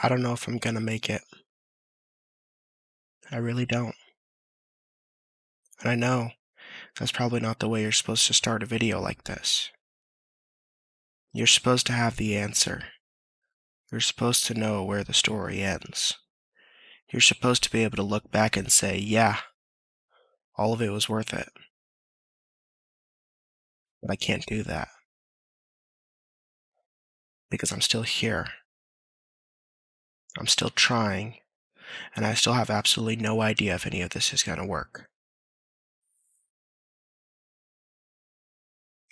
I don't know if I'm gonna make it. I really don't. And I know that's probably not the way you're supposed to start a video like this. You're supposed to have the answer. You're supposed to know where the story ends. You're supposed to be able to look back and say, yeah, all of it was worth it. But I can't do that. Because I'm still here. I'm still trying. And I still have absolutely no idea if any of this is gonna work.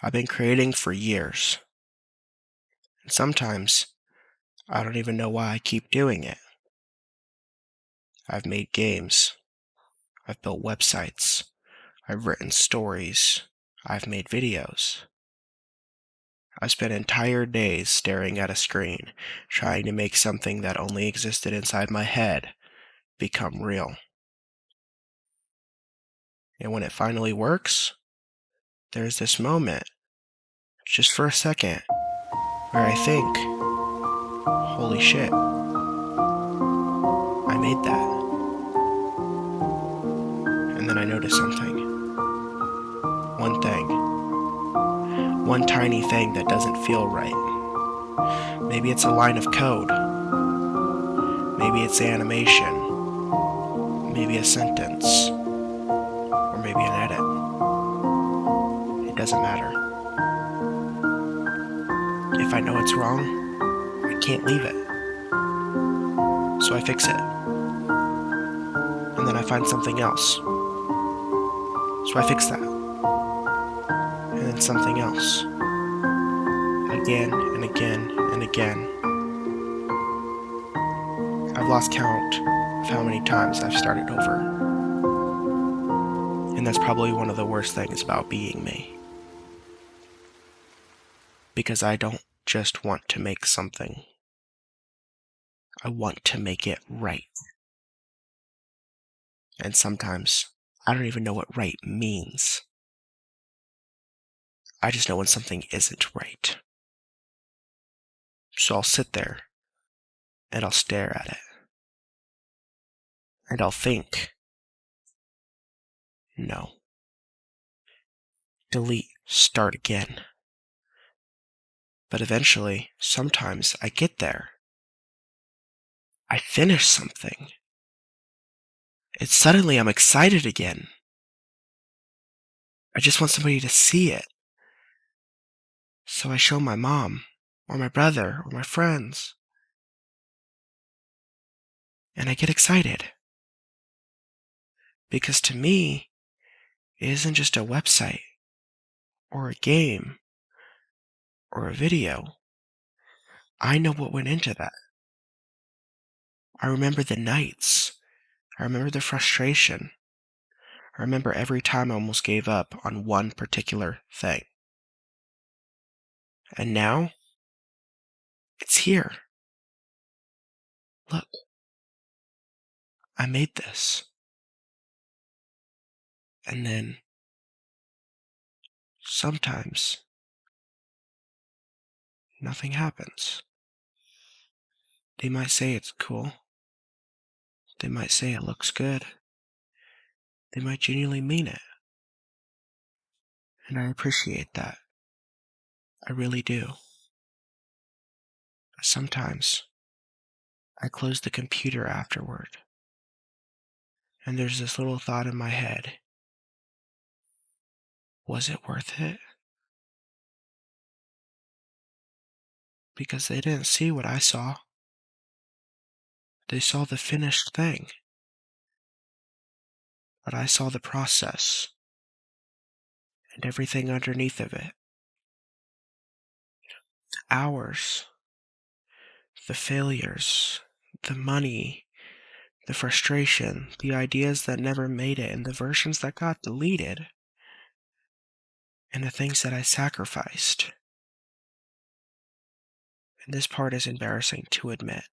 I've been creating for years. And sometimes I don't even know why I keep doing it. I've made games. I've built websites. I've written stories. I've made videos. I've spent entire days staring at a screen, trying to make something that only existed inside my head become real. And when it finally works, there's this moment, just for a second, where I think, holy shit, I made that. And then I notice something. One thing. One tiny thing that doesn't feel right. Maybe it's a line of code. Maybe it's animation. Maybe a sentence. Or maybe an edit. It doesn't matter. If I know it's wrong, I can't leave it. So I fix it. And then I find something else. So I fix that. And then something else. Again and again and again. I've lost count of how many times I've started over. And that's probably one of the worst things about being me. Because I don't just want to make something. I want to make it right. And sometimes I don't even know what right means. I just know when something isn't right. So I'll sit there and I'll stare at it. And I'll think, no. Delete, start again. But eventually, sometimes I get there. I finish something. It's suddenly I'm excited again. I just want somebody to see it. So I show my mom, or my brother, or my friends. And I get excited. Because to me, it isn't just a website, or a game, or a video. I know what went into that. I remember the nights. I remember the frustration. I remember every time I almost gave up on one particular thing. And now, it's here. Look, I made this. And then, sometimes, nothing happens. They might say it's cool. They might say it looks good. They might genuinely mean it. And I appreciate that. I really do. But sometimes, I close the computer afterward. And there's this little thought in my head. Was it worth it? Because they didn't see what I saw. They saw the finished thing. But I saw the process. And everything underneath of it. The hours. The failures. The money. The frustration. The ideas that never made it. And the versions that got deleted. And the things that I sacrificed. And this part is embarrassing to admit.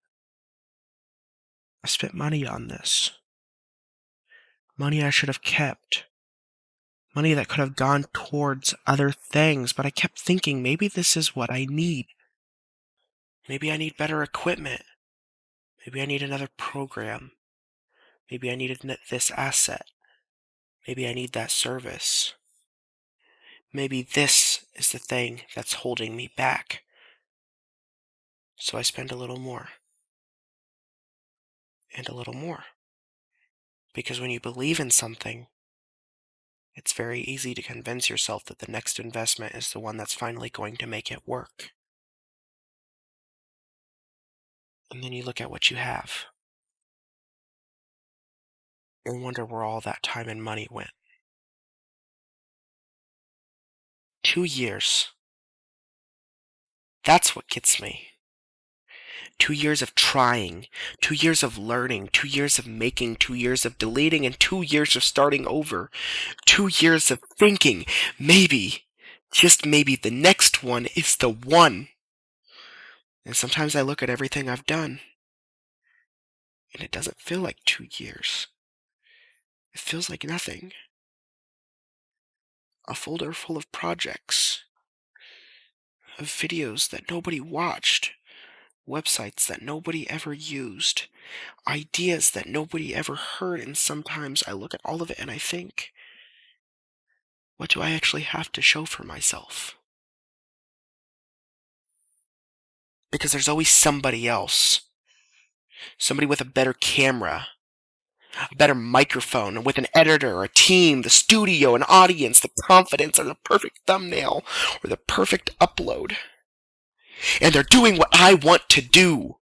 I spent money on this. Money I should have kept. Money that could have gone towards other things, but I kept thinking maybe this is what I need. Maybe I need better equipment. Maybe I need another program. Maybe I needed this asset. Maybe I need that service. Maybe this is the thing that's holding me back. So I spend a little more. And a little more. Because when you believe in something, it's very easy to convince yourself that the next investment is the one that's finally going to make it work. And then you look at what you have and wonder where all that time and money went. 2 years. That's what gets me. 2 years of trying, 2 years of learning, 2 years of making, 2 years of deleting, and 2 years of starting over. 2 years of thinking, maybe, just maybe the next one is the one. And sometimes I look at everything I've done, and it doesn't feel like 2 years. It feels like nothing. A folder full of projects, of videos that nobody watched, websites that nobody ever used, ideas that nobody ever heard, and sometimes I look at all of it and I think, what do I actually have to show for myself? Because there's always somebody else. Somebody with a better camera, a better microphone, with an editor, a team, the studio, an audience, the confidence, or the perfect thumbnail, or the perfect upload. And they're doing what I want to do.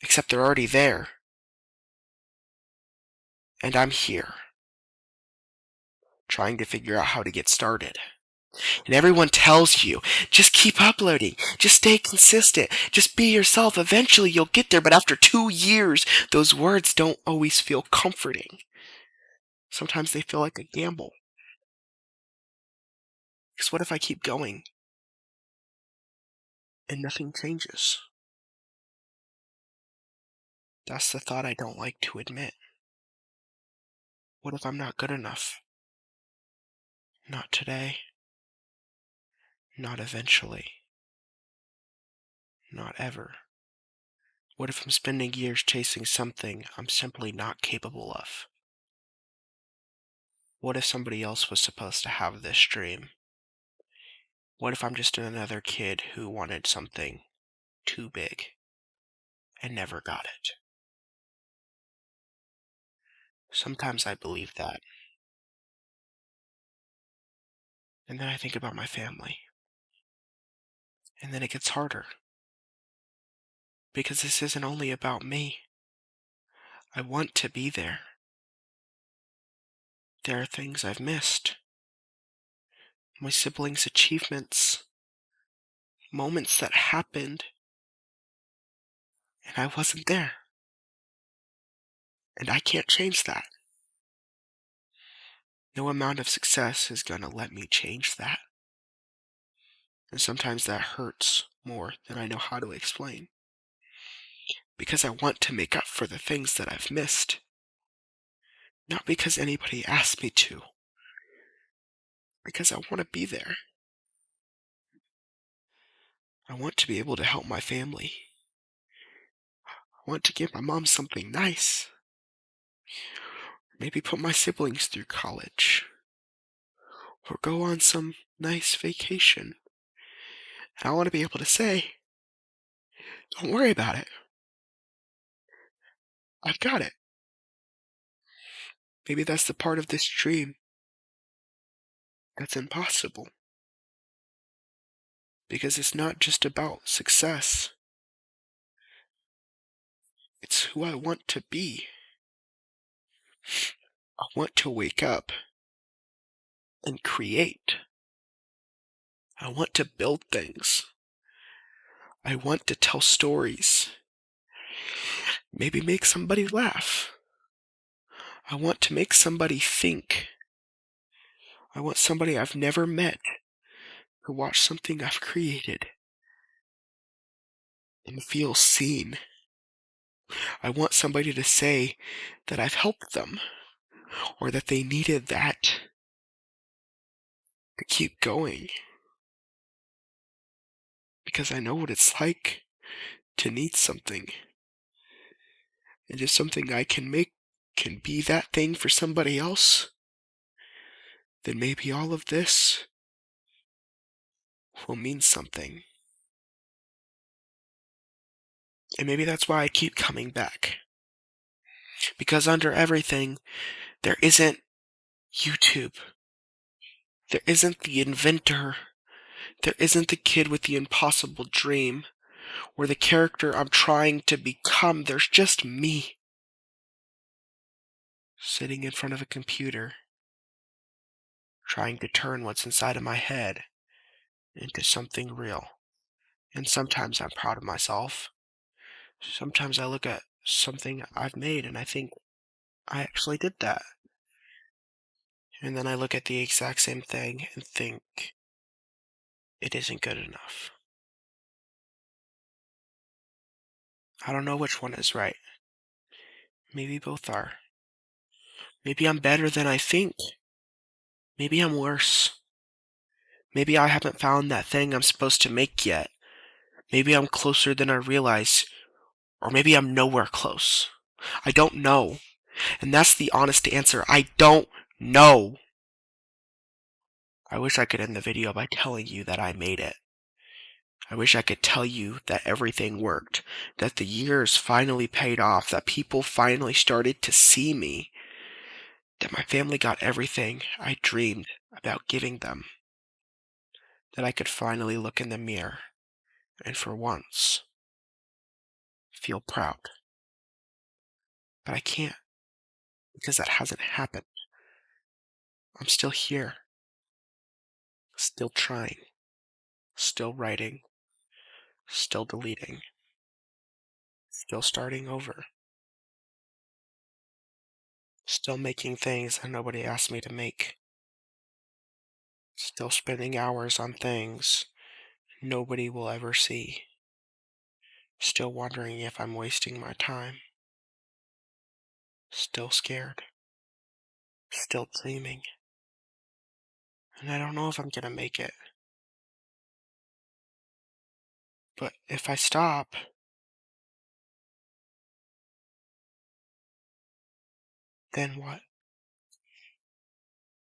Except they're already there. And I'm here, trying to figure out how to get started. And everyone tells you, just keep uploading, just stay consistent, just be yourself, eventually you'll get there. But after 2 years, those words don't always feel comforting. Sometimes they feel like a gamble. Because what if I keep going and nothing changes? That's the thought I don't like to admit. What if I'm not good enough? Not today. Not eventually. Not ever. What if I'm spending years chasing something I'm simply not capable of? What if somebody else was supposed to have this dream? What if I'm just another kid who wanted something too big and never got it? Sometimes I believe that. And then I think about my family. And then it gets harder. Because this isn't only about me. I want to be there. There are things I've missed. My siblings' achievements. Moments that happened. And I wasn't there. And I can't change that. No amount of success is gonna let me change that. And sometimes that hurts more than I know how to explain. Because I want to make up for the things that I've missed. Not because anybody asked me to. Because I want to be there. I want to be able to help my family. I want to give my mom something nice. Maybe put my siblings through college. Or go on some nice vacation. And I want to be able to say, don't worry about it. I've got it. Maybe that's the part of this dream that's impossible. Because it's not just about success. It's who I want to be. I want to wake up and create. I want to build things. I want to tell stories. Maybe make somebody laugh. I want to make somebody think. I want somebody I've never met to watch something I've created want to feel seen. I want somebody to say that I've helped them or that they needed that to keep going. Because I know what it's like to need something. And if something I can make can be that thing for somebody else, then maybe all of this will mean something. And maybe that's why I keep coming back. Because under everything, there isn't YouTube. There isn't the inventor. There isn't the kid with the impossible dream. Or the character I'm trying to become. There's just me. Sitting in front of a computer. Trying to turn what's inside of my head into something real. And sometimes I'm proud of myself. Sometimes I look at something I've made and I think, I actually did that. And then I look at the exact same thing and think, it isn't good enough. I don't know which one is right. Maybe both are. Maybe I'm better than I think. Maybe I'm worse. Maybe I haven't found that thing I'm supposed to make yet. Maybe I'm closer than I realize. Or maybe I'm nowhere close. I don't know. And that's the honest answer. I don't know. I wish I could end the video by telling you that I made it. I wish I could tell you that everything worked, that the years finally paid off, that people finally started to see me, that my family got everything I dreamed about giving them, that I could finally look in the mirror and for once feel proud. But I can't, because that hasn't happened. I'm still here, still trying, still writing, still deleting, still starting over, still making things that nobody asked me to make, still spending hours on things nobody will ever see, still wondering if I'm wasting my time, still scared, still dreaming, and I don't know if I'm gonna make it. But if I stop, then what?